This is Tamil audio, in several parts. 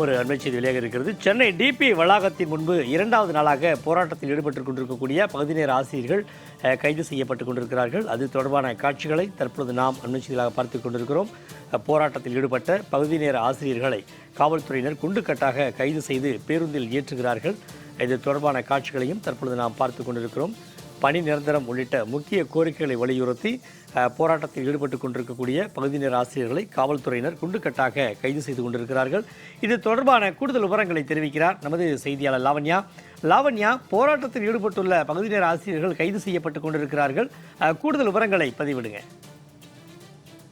ஒரு அண்மை செய்தி வெளியாக இருக்கிறது. சென்னை டிபி வளாகத்தின் முன்பு 2வது நாளாக போராட்டத்தில் ஈடுபட்டுக் கொண்டிருக்கக்கூடிய பகுதி நேர ஆசிரியர்கள் கைது செய்யப்பட்டுக் கொண்டிருக்கிறார்கள். அது தொடர்பான காட்சிகளை தற்பொழுது நாம் அண்மை செய்தியாக பார்த்துக் கொண்டிருக்கிறோம். போராட்டத்தில் ஈடுபட்ட பகுதி நேர ஆசிரியர்களை காவல்துறையினர் குண்டுக்கட்டாக கைது செய்து பேருந்தில் ஏற்றுகிறார்கள். இது தொடர்பான காட்சிகளையும் தற்பொழுது நாம் பார்த்து கொண்டிருக்கிறோம். பணி நிரந்தரம் உள்ளிட்ட முக்கிய கோரிக்கைகளை வலியுறுத்தி போராட்டத்தில் ஈடுபட்டுக் கொண்டிருக்கக்கூடிய பகுதி நேர ஆசிரியர்களை காவல்துறையினர் குண்டுக்கட்டாக கைது செய்து கொண்டிருக்கிறார்கள். இது தொடர்பான கூடுதல் விவரங்களை தெரிவிக்கிறார் நமது செய்தியாளர் லாவண்யா. லாவண்யா, போராட்டத்தில் ஈடுபட்டுள்ள பகுதி நேர ஆசிரியர்கள் கைது செய்யப்பட்டுக் கொண்டிருக்கிறார்கள். கூடுதல் விவரங்களை பதிவிடுங்க.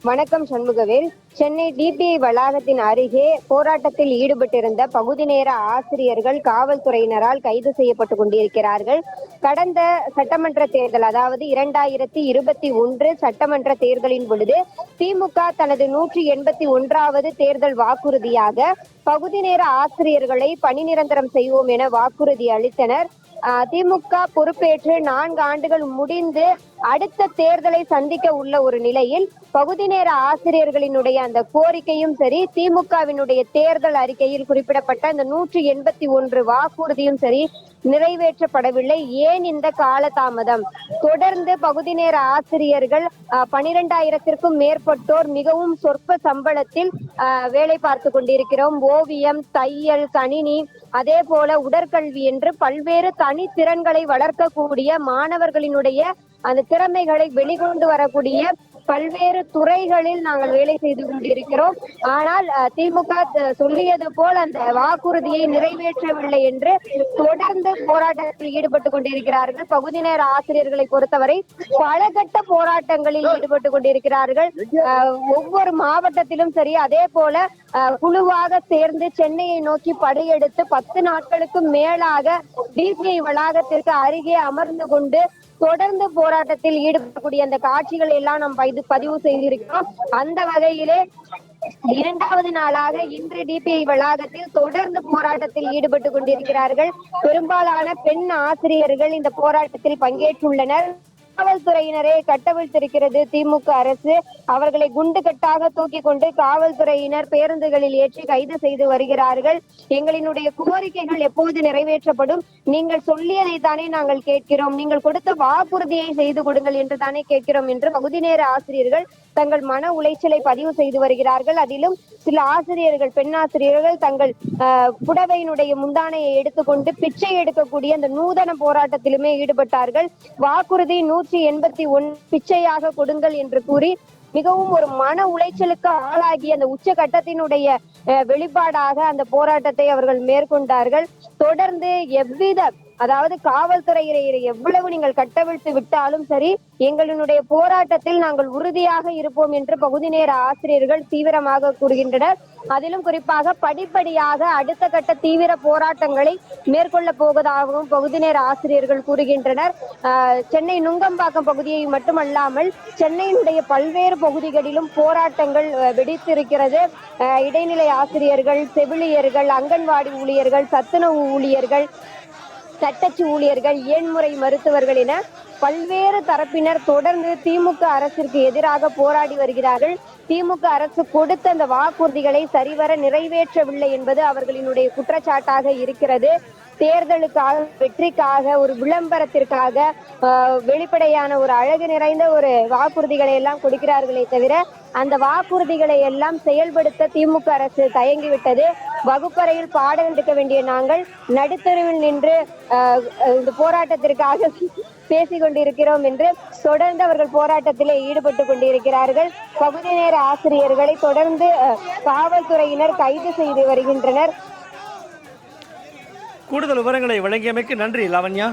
வணக்கம் சண்முகவேல். சென்னை டிபிஐ வளாகத்தின் அருகே போராட்டத்தில் ஈடுபட்டிருந்த பகுதி நேர ஆசிரியர்கள் காவல்துறையினரால் கைது செய்யப்பட்டு கொண்டிருக்கிறார்கள். கடந்த சட்டமன்ற தேர்தல், அதாவது 2021 சட்டமன்ற தேர்தலின் பொழுது திமுக தனது 181வது தேர்தல் வாக்குறுதியாக பகுதி நேர ஆசிரியர்களை பணி நிரந்தரம் செய்வோம் என வாக்குறுதி அளித்தனர். திமுக பொறுப்பேற்று 4 ஆண்டுகள் முடிந்து அடுத்த தேர்தலை சந்திக்க உள்ள ஒரு நிலையில் பகுதி நேர ஆசிரியர்களினுடைய அந்த கோரிக்கையும் சரி, திமுகவினுடைய தேர்தல் அறிக்கையில் குறிப்பிடப்பட்ட அந்த 181 வாக்குறுதியும் சரி நிறைவேற்றப்படவில்லை. ஏன் இந்த காலதாமதம்? தொடர்ந்து பகுதி நேர ஆசிரியர்கள் 12,000க்கும் மேற்பட்டோர் மிகவும் சொற்ப சம்பளத்தில் வேலை பார்த்து கொண்டிருக்கிறோம். ஓவியம், தையல், கணினி, அதே போல உடற்கல்வி என்று பல்வேறு தனித்திறன்களை வளர்க்கக்கூடிய மாணவர்களினுடைய அந்த திறமைகளை வெளிக்கொண்டு வரக்கூடிய பல்வேறு துறைகளில் நாங்கள் வேலை செய்து கொண்டிருக்கிறோம். ஆனால் திமுக சொல்லியது போல் அந்த வாக்குறுதியை நிறைவேற்றவில்லை என்று தொடர்ந்து போராட்டத்தில் ஈடுபட்டு கொண்டிருக்கிறார்கள். பகுதி நேர ஆசிரியர்களை பொறுத்தவரை பல கட்ட போராட்டங்களில் ஈடுபட்டு கொண்டிருக்கிறார்கள். ஒவ்வொரு மாவட்டத்திலும் சரி, அதே போல குழுவாக சேர்ந்து சென்னையை நோக்கி படையெடுத்து 10 நாட்களுக்கும் மேலாக டிபிஐ வளாகத்திற்கு அருகே அமர்ந்து கொண்டு தொடர்ந்து போராட்டத்தில் ஈடுபடக்கூடிய அந்த காட்சிகளை எல்லாம் நாம் பதிவு செய்திருக்கிறோம். அந்த வகையிலே 2வது நாளாக இன்று டிபிஐ வளாகத்தில் தொடர்ந்து போராட்டத்தில் ஈடுபட்டு கொண்டிருக்கிறார்கள். பெரும்பாலான பெண் ஆசிரியர்கள் இந்த போராட்டத்தில் பங்கேற்றுள்ளனர். காவல்துறையினரே கட்டவிழ்த்திருக்கிறது திமுக அரசு. அவர்களை குண்டு கட்டாக தூக்கி கொண்டு காவல்துறையினர் பேருந்துகளில் ஏற்றி கைது செய்து வருகிறார்கள். எங்களினுடைய கோரிக்கைகள் எப்போது நிறைவேற்றப்படும்? நீங்கள் சொல்லியதை தானே நாங்கள் கேட்கிறோம், நீங்கள் கொடுத்த வாக்குறுதியை செய்து கொடுங்கள் என்று தானே கேட்கிறோம் என்று பகுதி நேர ஆசிரியர்கள் தங்கள் மன உளைச்சலை பதிவு செய்து வருகிறார்கள். அதிலும் சில ஆசிரியர்கள், பெண் ஆசிரியர்கள் தங்கள் புடவையினுடைய முந்தானையை எடுத்துக்கொண்டு பிச்சை எடுக்கக்கூடிய அந்த நூதன போராட்டத்திலுமே ஈடுபட்டார்கள். வாக்குறுதி 181 பிச்சையாக கொடுங்கள் என்று கூறி மிகவும் ஒரு மன உளைச்சலுக்கு ஆளாகி அந்த உச்சகட்டத்தினுடைய வெளிப்பாடாக அந்த போராட்டத்தை அவர்கள் மேற்கொண்டார்கள். தொடர்ந்து அதாவது காவல்துறையினரை எவ்வளவு நீங்கள் கட்டவிழ்த்து விட்டாலும் சரி, எங்களினுடைய போராட்டத்தில் நாங்கள் உறுதியாக இருப்போம் என்று பகுதி நேர ஆசிரியர்கள் தீவிரமாக கூறுகின்றனர். அதிலும் குறிப்பாக படிப்படியாக அடுத்த கட்ட தீவிர போராட்டங்களை மேற்கொள்ள போவதாகவும் பகுதி நேர ஆசிரியர்கள் கூறுகின்றனர். சென்னை நுங்கம்பாக்கம் பகுதியை மட்டுமல்லாமல் சென்னையினுடைய பல்வேறு பகுதிகளிலும் போராட்டங்கள் வெடித்திருக்கிறது. இடைநிலை ஆசிரியர்கள், செவிலியர்கள், அங்கன்வாடி ஊழியர்கள், சத்துணவு ஊழியர்கள், தட்டச்சு ஊழியர்கள், ஏன்முறை மருத்துவர்கள் என பல்வேறு தரப்பினர் தொடர்ந்து திமுக அரசிற்கு எதிராக போராடி வருகிறார்கள். திமுக அரசு கொடுத்த அந்த வாக்குறுதிகளை சரிவர நிறைவேற்றவில்லை என்பது அவர்களினுடைய குற்றச்சாட்டாக இருக்கிறது. தேர்தலுக்காக, வெற்றிக்காக, ஒரு விளம்பரத்திற்காக வெளிப்படையான ஒரு அழகு நிறைந்த ஒரு வாக்குறுதிகளை எல்லாம் கொடுக்கிறார்களே தவிர அந்த வாக்குறுதிகளை எல்லாம் செயல்படுத்த திமுக அரசு தயங்கிவிட்டது. வகுப்பறையில் பாடம் எடுக்க வேண்டிய நாங்கள் நடுத்தருவில் நின்று இந்த போராட்டத்திற்காக பேசிக் கொண்டிருக்கிறோம் என்று தொடர்ந்து அவர்கள் போராட்டத்திலே ஈடுபட்டு கொண்டிருக்கிறார்கள். பகுதி நேர ஆசிரியர்களை தொடர்ந்து காவல்துறையினர் கைது செய்து வருகின்றனர். கூடுதல் விவரங்களை வழங்கியமைக்கு நன்றி லாவண்யா.